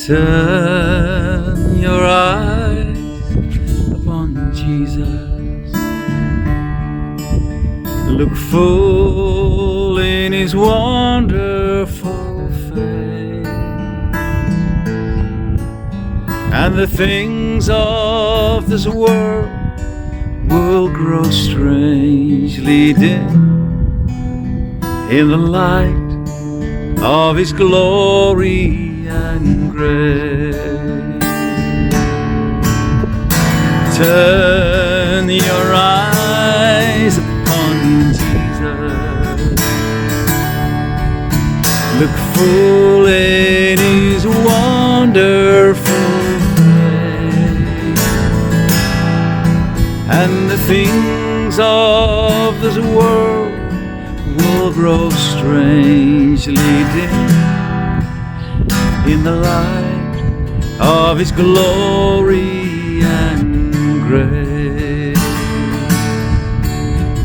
Turn your eyes upon Jesus. Look full in His wonderful face, and the things of this world will grow strangely dim in the light of His glory and grace. Turn your eyes upon Jesus. Look full in His wonderful face, and the things of this world will grow strangely dim in the light of His glory and grace.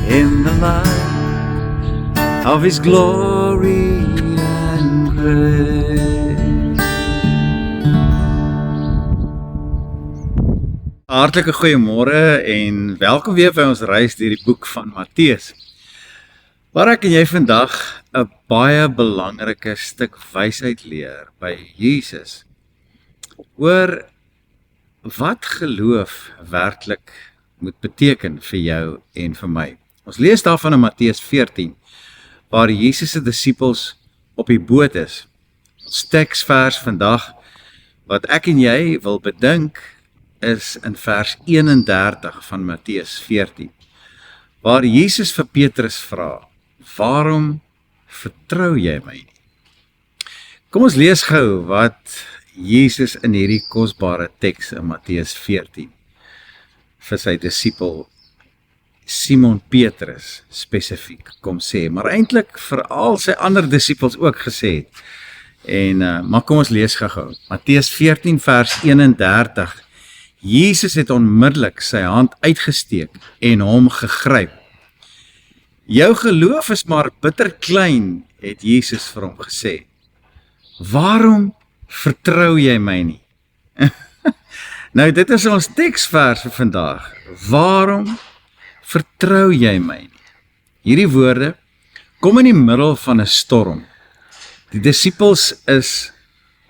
In the light of His glory and grace. Hartlike goeiemôre en welkom weer by ons reis deur die boek van Matteus. Waar ek en jy vandag 'n baie belangrike stuk wysheid leer by Jesus oor wat geloof werklik moet beteken vir jou en vir my. Ons lees daarvan in Matteus 14, waar Jesus se disippels op die boot is. Ons teksvers vandag, wat ek en jy wil bedink, is in vers 31 van Matteus 14, waar Jesus vir Petrus vra, waarom vertrou jy my nie? Kom ons lees gou wat Jesus in hierdie kosbare teks in Matteus 14 vir sy disipel Simon Petrus spesifiek kom sê, maar eintlik vir al sy ander disipels ook gesê het. Maar kom ons lees gou. Matteus 14 vers 31. Jesus het onmiddellik sy hand uitgesteek en hom gegryp. Jou geloof is maar bitter klein, het Jesus vir hom gesê. Waarom vertrou jy my nie? Nou, dit is ons teksvers vir vandag. Waarom vertrou jy my nie? Hierdie woorde kom in die middel van 'n storm. Die disippels is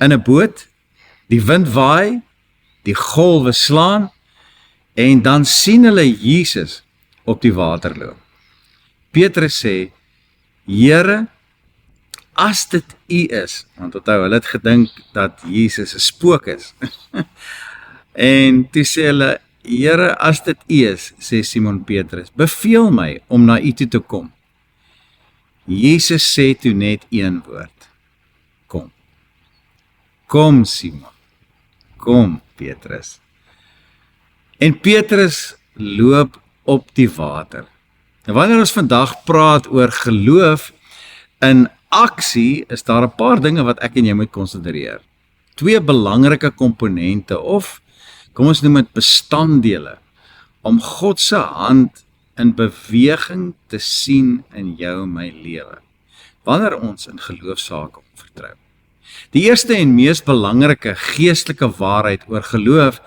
in 'n boot, die wind waai, die golwe slaan, en dan sien hulle Jesus op die water loop. Petrus sê, Here, as dit U is, want onthou, hulle het gedink dat Jesus 'n spook is. En toe sê hulle, Here, as dit U is, sê Simon Petrus, beveel my om na U toe te kom. Jesus sê toe net een woord, kom. Kom Simon, kom Petrus. En Petrus loop op die water. En wanneer ons vandag praat oor geloof in aksie, is daar 'n paar dinge wat ek en jy moet konsidereer. Twee belangrike komponente, of kom ons noem dit bestanddele, om God se hand in beweging te sien in jou en my lewe, wanneer ons in geloofsake vertrou. Die eerste en mees belangrike geestelike waarheid oor geloof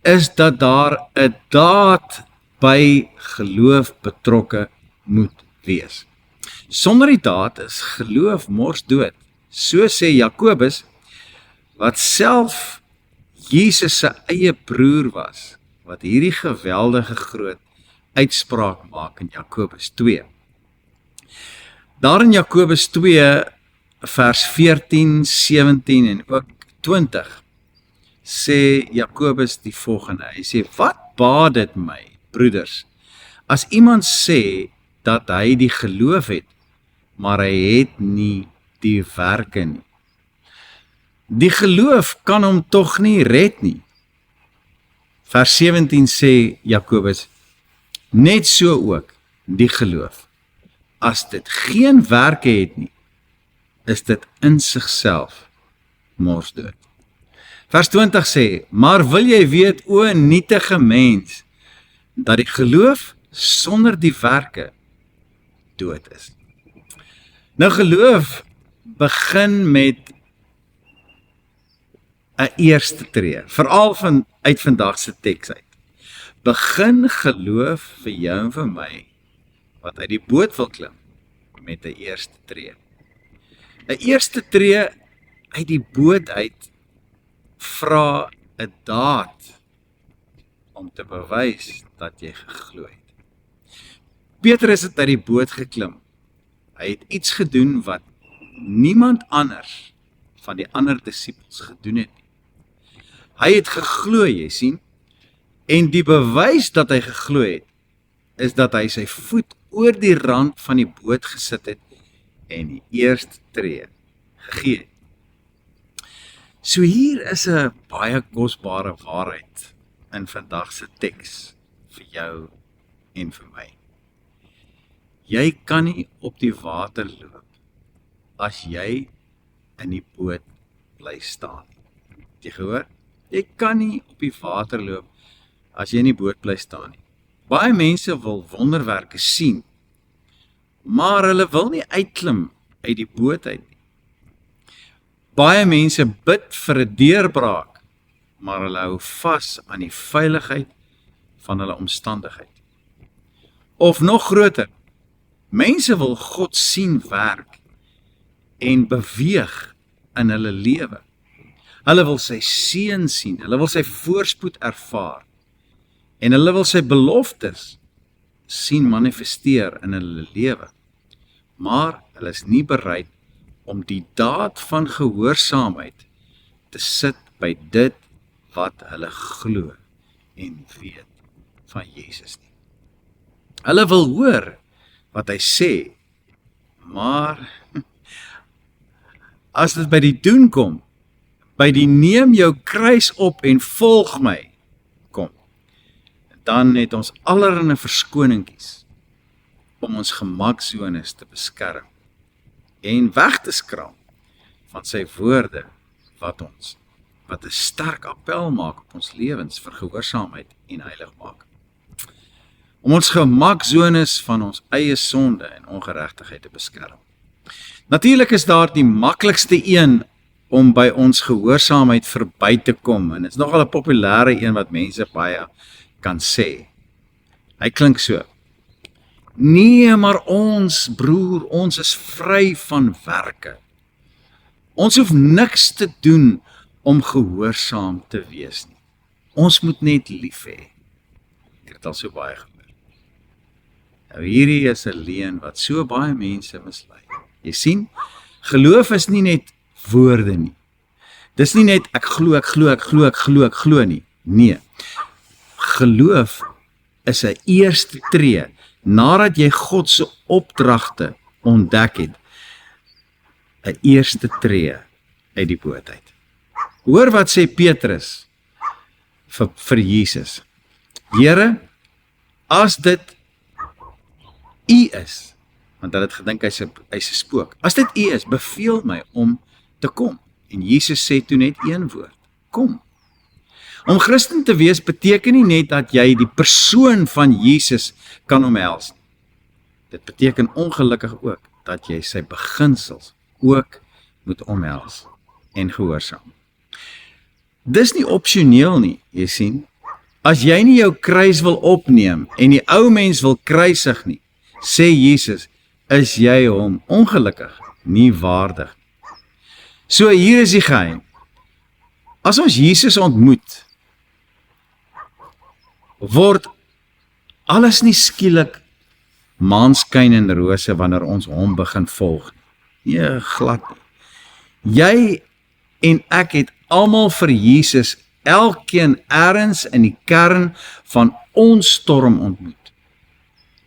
is dat daar 'n daad by geloof betrokke moet wees. Sonder die daad is geloof mors dood. So sê Jakobus, wat self Jesus se eie broer was, wat hierdie geweldige groot uitspraak maak in Jakobus 2. Daar in Jakobus 2 vers 14, 17 en ook 20 sê Jakobus die volgende. Hy sê, wat baat dit my, broeders, as iemand sê dat hy die geloof het, maar hy het nie die werke nie. Die geloof kan hom tog nie red nie. Vers 17 sê Jakobus, net so ook die geloof. As dit geen werke het nie, is dit in sigself morsdood. Vers 20 sê, maar wil jy weet, o nietige mens, dat die geloof sonder die werke dood is. Nou geloof begin met 'n eerste tree, veral uit vandag se teks uit. Begin geloof vir jou en vir my, wat uit die boot wil klim, met 'n eerste tree. 'n Eerste tree uit die boot uit vra 'n daad om te bewys dat jy geglo het. Petrus het uit die boot geklim. Hy het iets gedoen wat niemand anders van die ander disippels gedoen het. Hy het geglo, jy sien, en die bewys dat hy geglo het, is dat hy sy voet oor die rand van die boot gesit het en die eerste tree gegee het. So hier is 'n baie kosbare waarheid in vandag se teks vir jou en vir my. Jy kan nie op die water loop as jy in die boot bly staan. Het jy gehoor? Jy kan nie op die water loop as jy in die boot bly staan nie. Baie mense wil wonderwerke sien, maar hulle wil nie uitklim uit die boot uit nie. Baie mense bid vir 'n deurbraak, maar hulle hou vas aan die veiligheid van hulle omstandigheid. Of nog groter, mense wil God sien werk en beweeg in hulle lewe. Hulle wil sy seën sien, hulle wil sy voorspoed ervaar en hulle wil sy beloftes sien manifesteer in hulle lewe. Maar hulle is nie bereid om die daad van gehoorsaamheid te sit by dit wat hulle glo en weet van Jesus nie. Hulle wil hoor wat hy sê, maar as dit by die doen kom, by die neem jou kruis op en volg my kom, dan het ons allerlei verskoningkies om ons gemaksones te beskerm en weg te skraam van sy woorde wat 'n sterk appel maak op ons lewens vir gehoorsaamheid en heiligmaking. Om ons gemaksones van ons eie sonde en ongeregtigheid te beskerm. Natuurlik is daar die maklikste een om by ons gehoorsaamheid verby te kom, en dit is nogal 'n populêre een wat mense baie kan sê. Hy klink so: nee, maar ons broer, ons is vry van werke. Ons hoef niks te doen om gehoorsaam te wees nie. Ons moet net lief hê. Ek het dit al so baie gehoor. Nou hierdie is 'n leuen wat so baie mense mislei. Jy sien, geloof is nie net woorde nie. Dis nie net ek glo nie. Nee. Geloof is 'n eerste tree nadat jy God se opdragte ontdek het. 'n Eerste tree uit die boot uit. Hoor wat sê Petrus vir Jesus. Here, as dit U is, want hulle het gedink hy's 'n spook. As dit U is, beveel my om te kom. En Jesus sê toe net een woord: kom. Om Christen te wees beteken nie net dat jy die persoon van Jesus kan omhels. Dit beteken ongelukkig ook dat jy sy beginsels ook moet omhels en gehoorsaam. Dis nie opsioneel nie, jy sien. As jy nie jou kruis wil opneem en die ou mens wil kruisig nie, sê Jesus, is jy hom ongelukkig nie waardig. So hier is die geheim. As ons Jesus ontmoet, word alles nie skielik maanskyn en rose wanneer ons hom begin volg. Nee, glad nie. Jy en ek het almal vir Jesus elkeen ergens in die kern van ons storm ontmoet.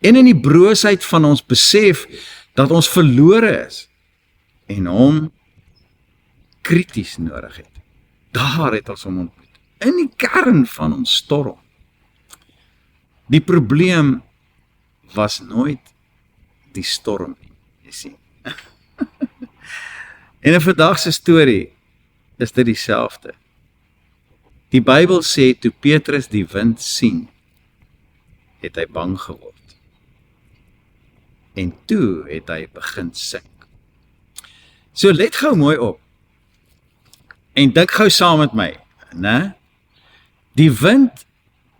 En in die broosheid van ons besef dat ons verlore is en hom krities nodig het. Daar het ons hom ontmoet. In die kern van ons storm. Die probleem was nooit die storm nie, jy sien. En in vandag se storie is dit dieselfde. Die Bybel sê toe Petrus die wind sien, het hy bang geword. En toe het hy begin sink. So let gou mooi op. En dink gou saam met my, né? Die wind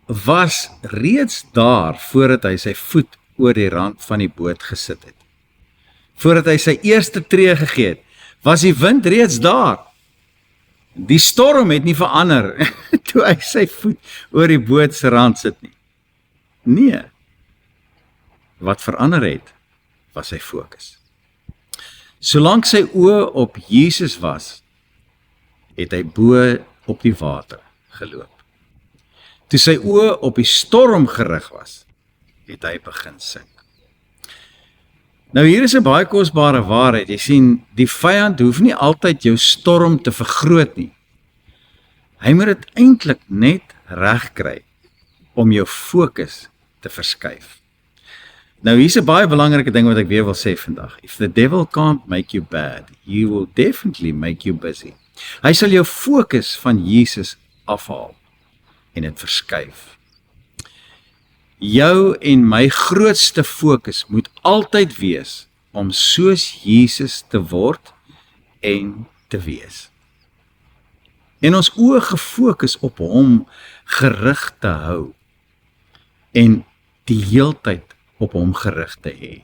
was reeds daar voordat hy sy voet oor die rand van die boot gesit het. Voordat hy sy eerste tree gegee het, was die wind reeds daar. Die storm het nie verander toe hy sy voet oor die boot se rand sit nie. Nee. Wat verander het, was sy fokus. Solank sy oë op Jesus was, het hy bo op die water geloop. Toe sy oë op die storm gerig was, het hy begin sink. Nou hier is 'n baie kosbare waarheid. Jy sien, die vyand hoef nie altyd jou storm te vergroot nie. Hy moet dit eintlik net reg kry om jou fokus te verskuif. Nou hier's 'n baie belangrike ding wat ek weer wil sê vandag. If the devil can't make you bad, he will definitely make you busy. Hy sal jou fokus van Jesus afhaal en dit verskuif. Jou en my grootste fokus moet altyd wees om soos Jesus te word en te wees. En ons oë gefokus op hom gerig te hou en die heeltyd op hom gerig te hê.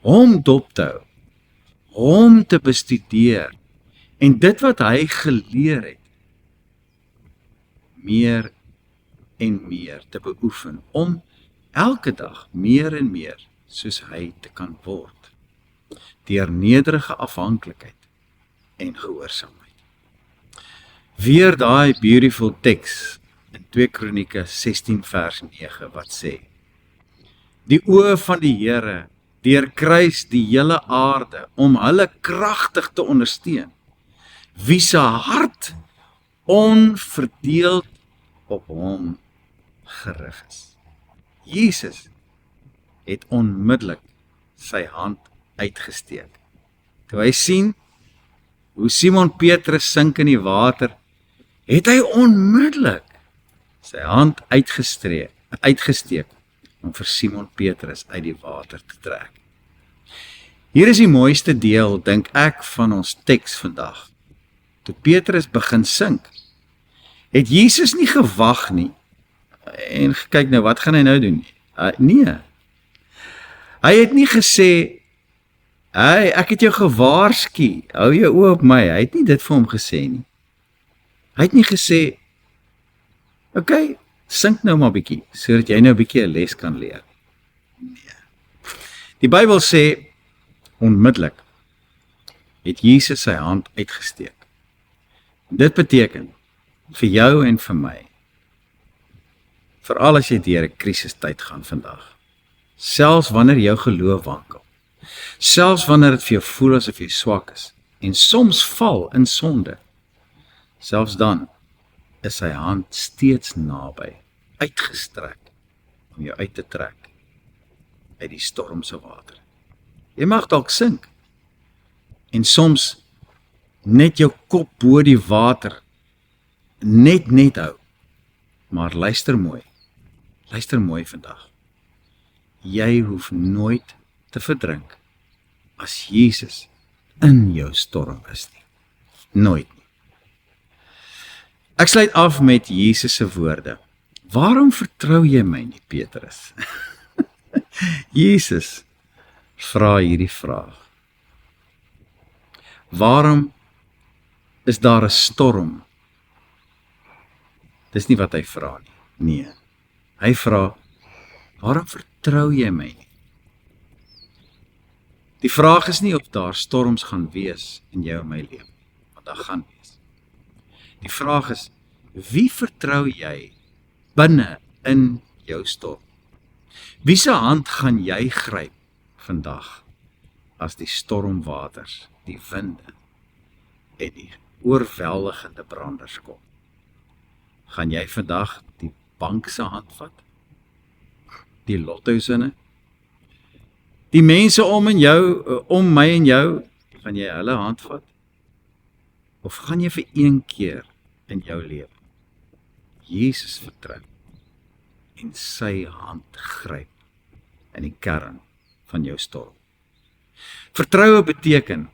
Hom dop te hou, hom te bestudeer en dit wat hy geleer het, meer en meer te beoefen, om elke dag meer en meer soos hy te kan word, deur nederige afhanklikheid en gehoorsaamheid. Weer daai beautiful teks in 2 Kronieke 16 vers 9 wat sê, die oë van die Here deurkruis die hele aarde om hulle kragtig te ondersteun, wie se hart onverdeeld op hom gerig is. Jesus het onmiddellik sy hand uitgesteek. Toe hy sien hoe Simon Petrus sink in die water, het hy onmiddellik sy hand uitgesteek om vir Simon Petrus uit die water te trek. Hier is die mooiste deel, dink ek, van ons teks vandag. Toe Petrus begin sink, het Jesus nie gewag nie, en kyk nou, wat gaan hy nou doen? Nee, hy het nie gesê, hey, ek het jou gewaarsku, hou jou oë op my, hy het nie dit vir hom gesê nie. Hy het nie gesê, okay, sink nou maar bietjie, sodat jy nou bietjie 'n les kan leer. Nee. Die Bybel sê, onmiddellik het Jesus sy hand uitgesteek. Dit beteken, vir jou en vir my, veral as jy deur 'n krisistyd gaan vandag, selfs wanneer jou geloof wankel, selfs wanneer dit vir jou voel asof jy swak is, en soms val in sonde, selfs dan is sy hand steeds naby, uitgestrek, om jou uit te trek, uit die stormse water. Jy mag dalk sink, en soms net jou kop bo die water, net hou, maar luister mooi vandag. Jy hoef nooit te verdrink, as Jesus in jou storm is nie. Nooit nie. Ek sluit af met Jesus se woorde. Waarom vertrou jy my nie, Petrus? Jesus vra hierdie vraag. Waarom is daar 'n storm? Dis nie wat hy vra nie. Nee. Hy vra, waarom vertrou jy my nie? Die vraag is nie of daar storms gaan wees in jou en my lewe, want daar gaan wees. Die vraag is, wie vertrou jy binne in jou storm? Wie se hand gaan jy gryp vandag as die stormwaters, die winde en die oorweldigende branders kom? Gaan jy vandag die bank se hand vat? Die lottosinne? Die mense om my en jou, gaan jy hulle hand vat? Of gaan jy vir een keer in jou lewe Jesus vertrou en sy hand gryp in die kern van jou storm? Vertroue beteken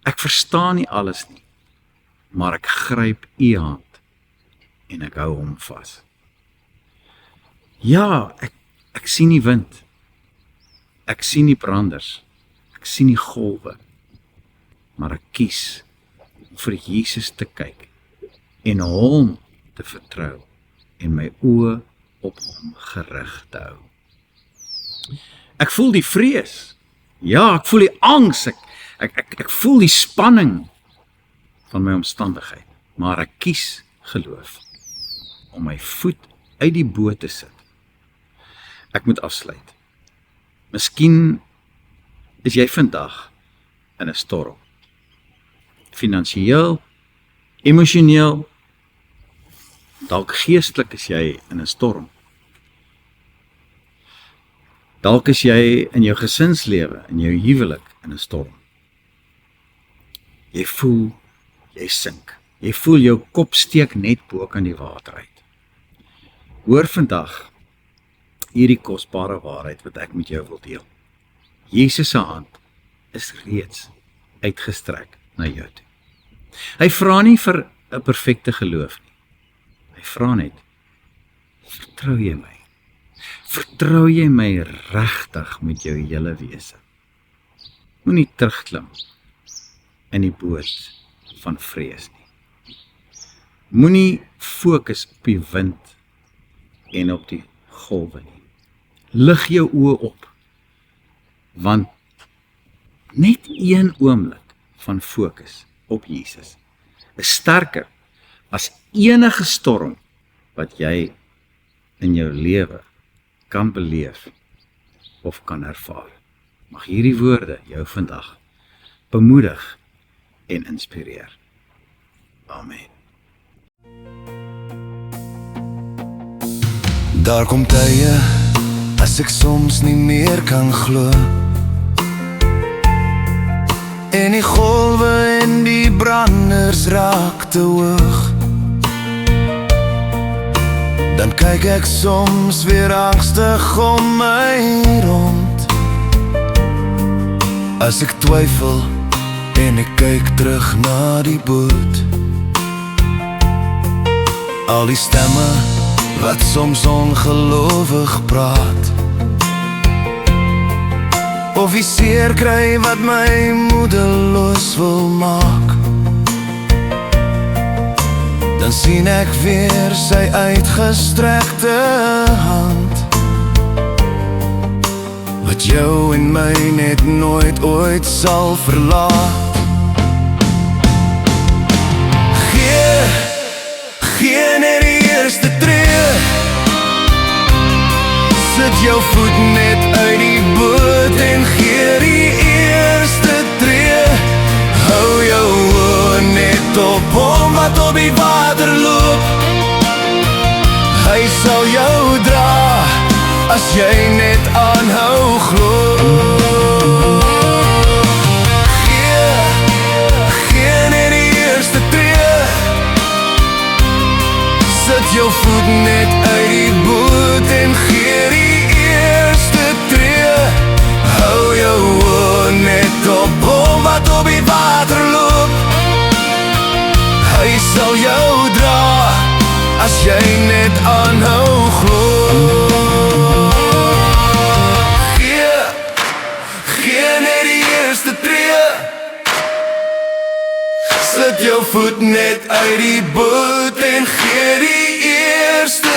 Ek verstaan nie alles nie, maar ek gryp u hand en ek hou hom vas. Ja, ek sien die wind, ek sien die branders, ek sien die golwe, maar ek kies om vir Jesus te kyk en hom te vertrou en my oë op hom gerig te hou. Ek voel die vrees, ja, ek voel die angs, ek voel die spanning van my omstandigheid, maar ek kies geloof om my voet uit die boot te sit. Ek moet afsluit. Miskien is jy vandag in 'n storm. Finansiëel, emosioneel, dalk geestelik is jy in 'n storm. Dalk is jy in jou gesinslewe, in jou huwelik in 'n storm. Jy voel, jy sink. Jy voel jou kop steek net bo kan die water uit. Hoor vandag hierdie kosbare waarheid wat ek met jou wil deel. Jesus se hand is reeds uitgestrek na jou toe. Hy vra nie vir 'n perfekte geloof nie. Hy vra net, vertrou jy my? Vertrou jy my regtig met jou hele wese? Moenie terugklim in die boot van vrees nie. Moenie fokus op die wind en op die golwe nie. Lig jou oë op, want net een oomblik van fokus op Jesus is sterker as enige storm wat jy in jou lewe kan beleef of kan ervaar. Mag hierdie woorde jou vandag bemoedig en inspireer. Amen. Daar kom tye as ek soms nie meer kan glo, en die golwe en die branders raak te hoog. Dan kyk ek soms weer angstig om my rond, as ek twyfel en ek kyk terug na die boot. Al die stemme wat soms ongelowig praat, of die seer kry wat my moedeloos wil maak, dan sien ek weer sy uitgestrekte hand, wat jou en my net nooit ooit sal verlaat. Gee net die eerste tree, sit jou voet net uit die boot en gee die eerste tree. Hou jou oë net op hom wat op die water loop. Hy sal jou dra as jy net aanhou glo. Gee net die eerste tree, sit jou voet net uit die boot en gee die eerste tree. Hou jou oë net op hom wat op die water loop. Hy sal jou dra as jy net aanhou glo. Gee net die eerste tree, sit jou voet net uit die boot en gee die eerste